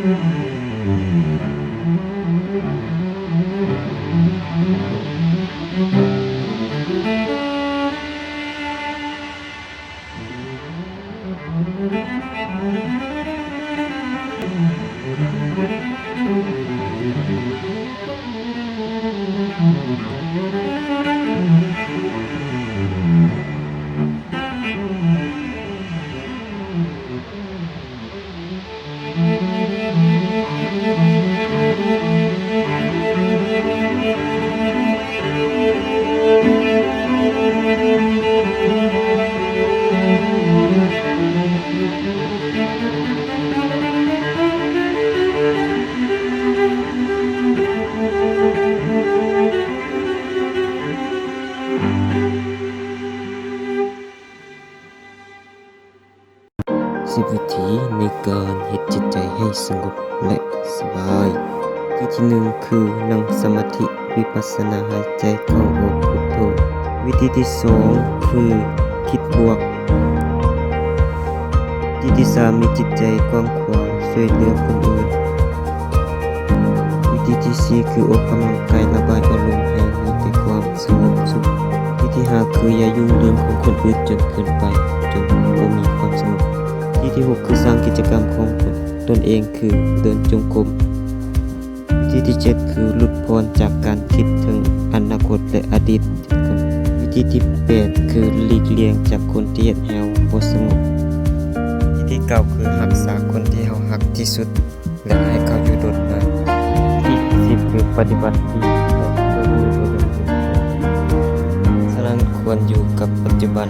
10 วิธีในการเฮ็ดจิตใจให้สงบและสบายวิธีที่1คือนั่งสมาธิวิปัสสนาหายใจเข้าออกพุทโธวิธีที่2คือคิดบวกวิธีที่3มีจิตใจกว้างขวางช่วยเหลือคนอื่นวิธีที่4คือออกกำลังกายระบายอารมณ์ให้มีแต่ความสงบสุขวิธีที่5คืออย่ายุ่งเรื่องของคนอื่นจนเกินไปจนบ่มีความสงบวิธีที่6คือสร้างกิจกรรมของตนเองคือเดินจงกรมวิธีที่7คือหลุดพ้นจากการคิดถึงอนาคตและอดีตวิธีที่8คือหลีกเลี่ยงจากคนที่เฮ็ดให้เราบ่สงบวิธีที่9คือรักษาคนที่เรารักที่สุดและให้เขาอยู่โดดเดี่ยววิธีที่10คือปฏิบัติดีและรู้ตัวเองฉะนั้นควรอยู่กับปัจจุบัน